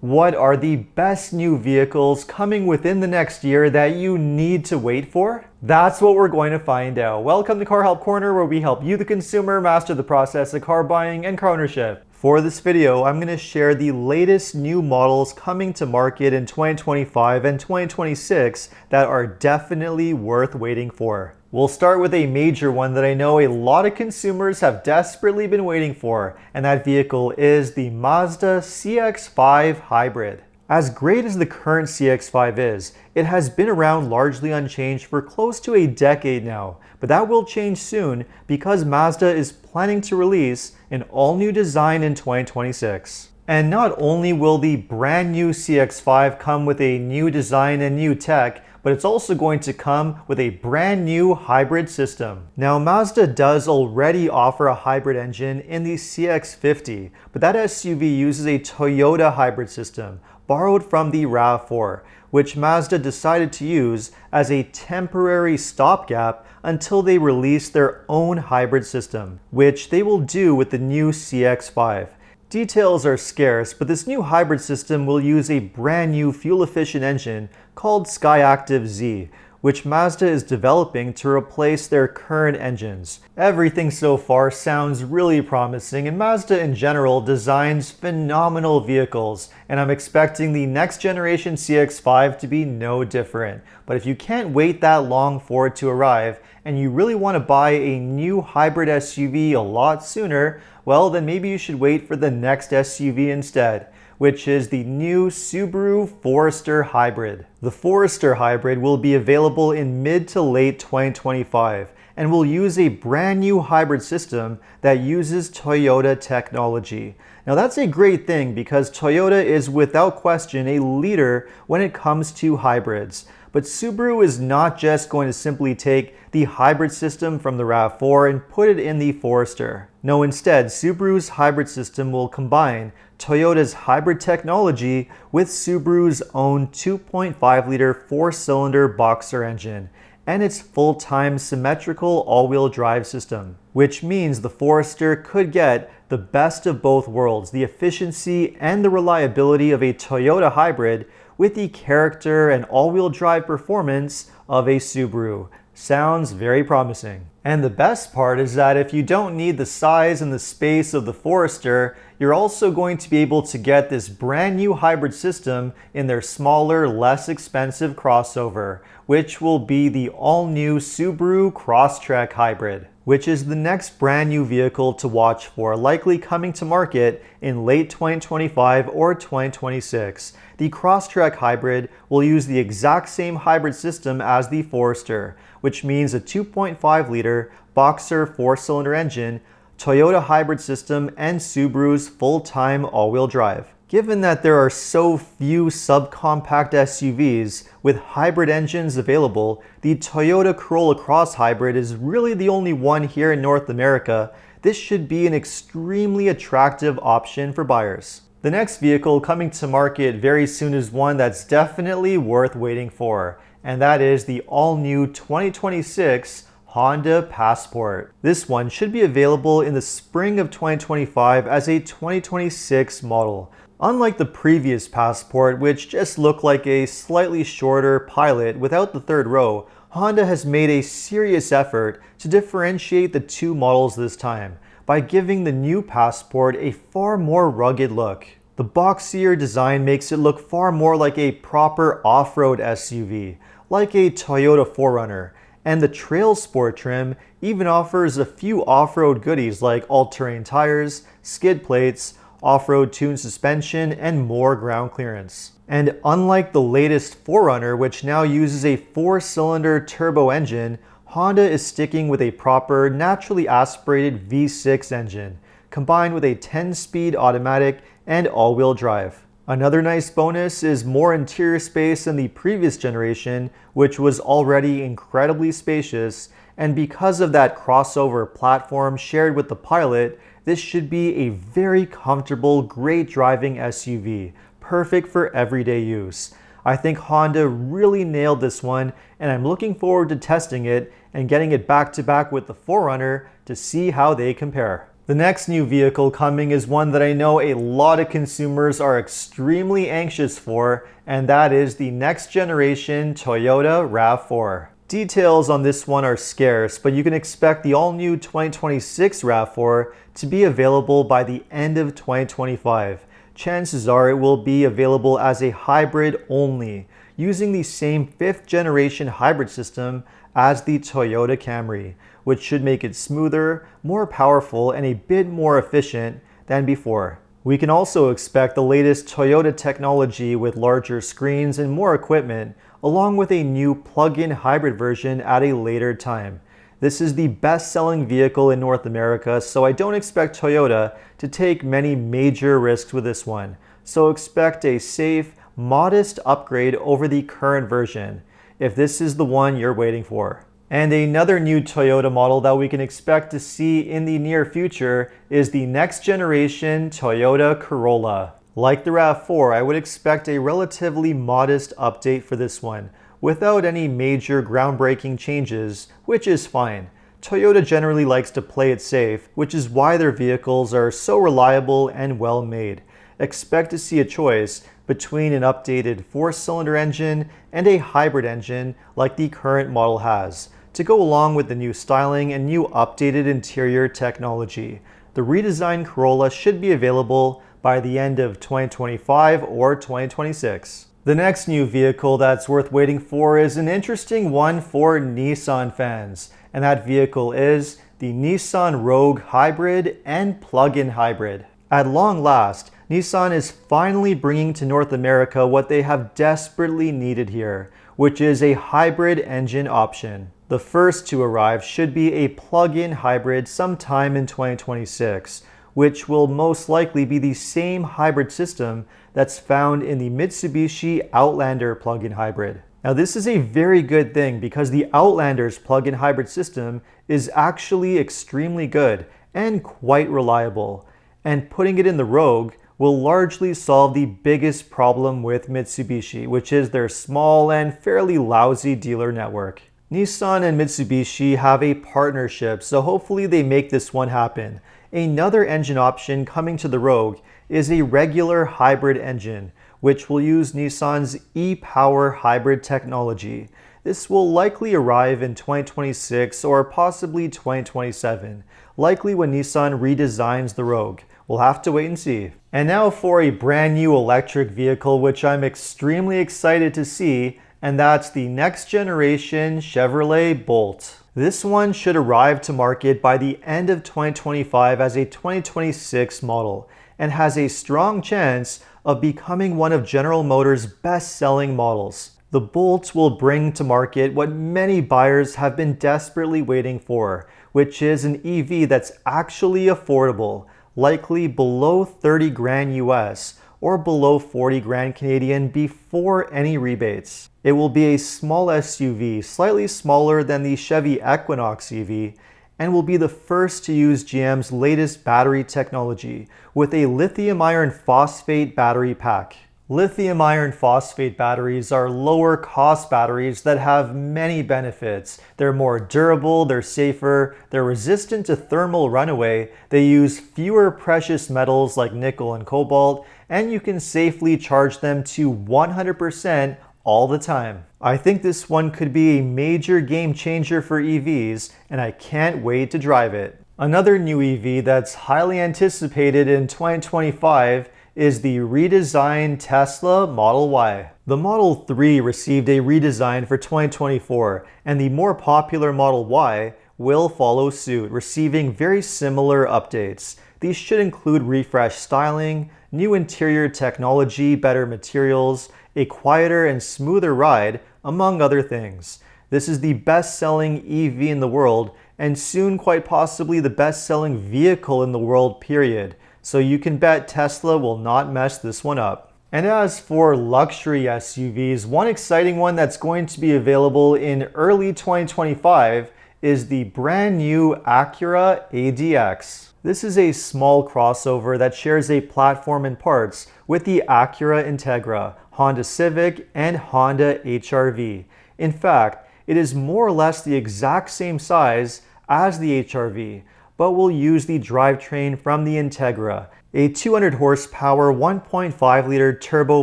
What are the best new vehicles coming within the next year that you need to wait for? That's what we're going to find out. Welcome to Car Help Corner, where we help you, the consumer, master the process of car buying and car ownership. For this video, I'm going to share the latest new models coming to market in 2025 and 2026 that are definitely worth waiting for. We'll start with a major one that I know a lot of consumers have desperately been waiting for, and that vehicle is the Mazda CX-5 Hybrid. As great as the current CX-5 is, it has been around largely unchanged for close to a decade now, but that will change soon because Mazda is planning to release an all-new design in 2026. And not only will the brand new CX-5 come with a new design and new tech, but it's also going to come with a brand new hybrid system. Now, Mazda does already offer a hybrid engine in the CX-50, but that SUV uses a Toyota hybrid system borrowed from the RAV4, which Mazda decided to use as a temporary stopgap until they release their own hybrid system, which they will do with the new CX-5. Details are scarce, but this new hybrid system will use a brand new fuel-efficient engine called Skyactiv Z, which Mazda is developing to replace their current engines. Everything so far sounds really promising, and Mazda in general designs phenomenal vehicles, and I'm expecting the next generation CX-5 to be no different. But if you can't wait that long for it to arrive, and you really want to buy a new hybrid SUV a lot sooner, well, then maybe you should wait for the next SUV instead, which is the new Subaru Forester Hybrid. The Forester Hybrid will be available in mid to late 2025 and will use a brand new hybrid system that uses Toyota technology. Now that's a great thing because Toyota is without question a leader when it comes to hybrids. But Subaru is not just going to simply take the hybrid system from the RAV4 and put it in the Forester. No, instead, Subaru's hybrid system will combine Toyota's hybrid technology with Subaru's own 2.5-liter four-cylinder boxer engine and its full-time symmetrical all-wheel drive system, which means the Forester could get the best of both worlds, the efficiency and the reliability of a Toyota hybrid with the character and all-wheel drive performance of a Subaru. Sounds very promising. And the best part is that if you don't need the size and the space of the Forester, you're also going to be able to get this brand new hybrid system in their smaller, less expensive crossover, which will be the all-new Subaru Crosstrek Hybrid, which is the next brand new vehicle to watch for, likely coming to market in late 2025 or 2026. The Crosstrek Hybrid will use the exact same hybrid system as the Forester, which means a 2.5-liter boxer four-cylinder engine, Toyota hybrid system, and Subaru's full-time all-wheel drive. Given that there are so few subcompact SUVs with hybrid engines available, the Toyota Corolla Cross Hybrid is really the only one here in North America. This should be an extremely attractive option for buyers. The next vehicle coming to market very soon is one that's definitely worth waiting for, and that is the all-new 2026 Honda Passport. This one should be available in the spring of 2025 as a 2026 model. Unlike the previous Passport, which just looked like a slightly shorter Pilot without the third row, Honda has made a serious effort to differentiate the two models this time by giving the new Passport a far more rugged look. The boxier design makes it look far more like a proper off-road SUV, like a Toyota 4Runner, and the Trail Sport trim even offers a few off-road goodies like all-terrain tires, skid plates, off-road tuned suspension, and more ground clearance. And unlike the latest 4Runner, which now uses a four-cylinder turbo engine, Honda is sticking with a proper, naturally aspirated V6 engine, combined with a 10-speed automatic and all-wheel drive. Another nice bonus is more interior space than the previous generation, which was already incredibly spacious, and because of that crossover platform shared with the Pilot, this should be a very comfortable, great driving SUV, perfect for everyday use. I think Honda really nailed this one, and I'm looking forward to testing it and getting it back to back with the 4Runner to see how they compare. The next new vehicle coming is one that I know a lot of consumers are extremely anxious for, and that is the next generation Toyota RAV4. Details on this one are scarce, but you can expect the all-new 2026 RAV4 to be available by the end of 2025. Chances are it will be available as a hybrid only, using the same 5th generation hybrid system as the Toyota Camry, which should make it smoother, more powerful, and a bit more efficient than before. We can also expect the latest Toyota technology with larger screens and more equipment, along with a new plug-in hybrid version at a later time. This is the best-selling vehicle in North America, so I don't expect Toyota to take many major risks with this one. So expect a safe, modest upgrade over the current version, if this is the one you're waiting for. And another new Toyota model that we can expect to see in the near future is the next generation Toyota Corolla. Like the RAV4, I would expect a relatively modest update for this one, without any major groundbreaking changes, which is fine. Toyota generally likes to play it safe, which is why their vehicles are so reliable and well made. Expect to see a choice between an updated 4-cylinder engine and a hybrid engine like the current model has, to go along with the new styling and new updated interior technology. The redesigned Corolla should be available by the end of 2025 or 2026. The next new vehicle that's worth waiting for is an interesting one for Nissan fans, and that vehicle is the Nissan Rogue Hybrid and Plug-in Hybrid. At long last, Nissan is finally bringing to North America what they have desperately needed here, which is a hybrid engine option. The first to arrive should be a plug-in hybrid sometime in 2026, which will most likely be the same hybrid system that's found in the Mitsubishi Outlander plug-in hybrid. Now this is a very good thing because the Outlander's plug-in hybrid system is actually extremely good and quite reliable, and putting it in the Rogue will largely solve the biggest problem with Mitsubishi, which is their small and fairly lousy dealer network. Nissan and Mitsubishi have a partnership, so hopefully they make this one happen. Another engine option coming to the Rogue is a regular hybrid engine, which will use Nissan's e-Power hybrid technology. This will likely arrive in 2026 or possibly 2027, likely when Nissan redesigns the Rogue. We'll have to wait and see. And now for a brand new electric vehicle, which I'm extremely excited to see, and that's the next generation Chevrolet Bolt. This one should arrive to market by the end of 2025 as a 2026 model, and has a strong chance of becoming one of General Motors' best-selling models. The Bolt will bring to market what many buyers have been desperately waiting for, which is an EV that's actually affordable, likely below 30 grand US or below 40 grand Canadian before any rebates. It will be a small SUV, slightly smaller than the Chevy Equinox EV, and will be the first to use GM's latest battery technology with a lithium iron phosphate battery pack. Lithium iron phosphate batteries are lower cost batteries that have many benefits. They're more durable, they're safer, they're resistant to thermal runaway, they use fewer precious metals like nickel and cobalt, and you can safely charge them to 100% all the time. I think this one could be a major game changer for EVs, and I can't wait to drive it. Another new EV that's highly anticipated in 2025 is the redesigned Tesla Model Y. The Model 3 received a redesign for 2024, and the more popular Model Y will follow suit, receiving very similar updates. These should include refreshed styling, new interior technology, better materials, a quieter and smoother ride, among other things. This is the best-selling EV in the world, and soon quite possibly the best-selling vehicle in the world, period. So you can bet Tesla will not mess this one up. And as for luxury SUVs, one exciting one that's going to be available in early 2025 is the brand new Acura ADX. This is a small crossover that shares a platform and parts with the Acura Integra, Honda Civic, and Honda HR-V. In fact, it is more or less the exact same size as the HR-V, but will use the drivetrain from the Integra, a 200 horsepower 1.5-liter turbo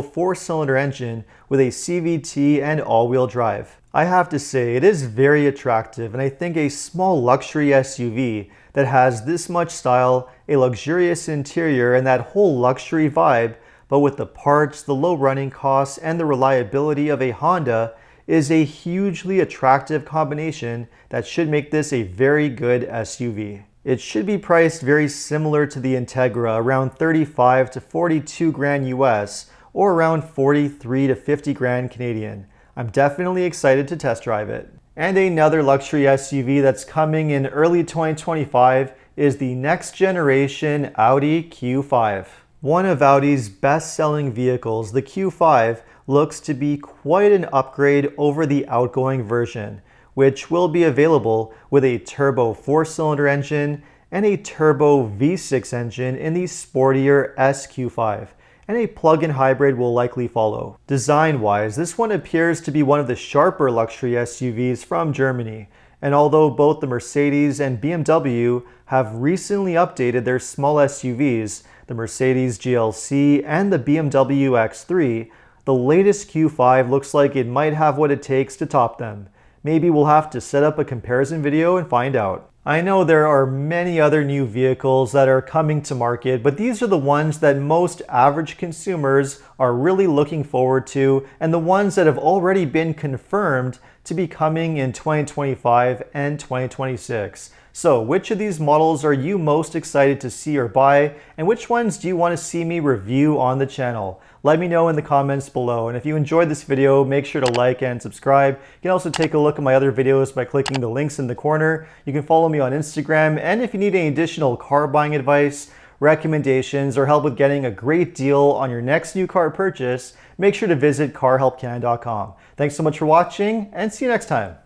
4-cylinder engine with a CVT and all-wheel drive. I have to say, it is very attractive, and I think a small luxury SUV that has this much style, a luxurious interior, and that whole luxury vibe, but with the parts, the low running costs, and the reliability of a Honda, is a hugely attractive combination that should make this a very good SUV. It should be priced very similar to the Integra, around 35 to 42 grand US, or around 43 to 50 grand Canadian. I'm definitely excited to test drive it. And another luxury SUV that's coming in early 2025 is the next generation Audi Q5. One of Audi's best-selling vehicles, the Q5, looks to be quite an upgrade over the outgoing version, which will be available with a turbo 4-cylinder engine and a turbo V6 engine in the sportier SQ5, and a plug-in hybrid will likely follow. Design-wise, this one appears to be one of the sharper luxury SUVs from Germany, and although both the Mercedes and BMW have recently updated their small SUVs, the Mercedes GLC and the BMW X3, the latest Q5 looks like it might have what it takes to top them. Maybe we'll have to set up a comparison video and find out. I know there are many other new vehicles that are coming to market, but these are the ones that most average consumers are really looking forward to, and the ones that have already been confirmed to be coming in 2025 and 2026. So which of these models are you most excited to see or buy, and which ones do you want to see me review on the channel? Let me know in the comments below, and if you enjoyed this video, make sure to like and subscribe. You can also take a look at my other videos by clicking the links in the corner. You can follow me on Instagram, and if you need any additional car buying advice, recommendations, or help with getting a great deal on your next new car purchase, make sure to visit carhelpcan.com. Thanks so much for watching, and see you next time.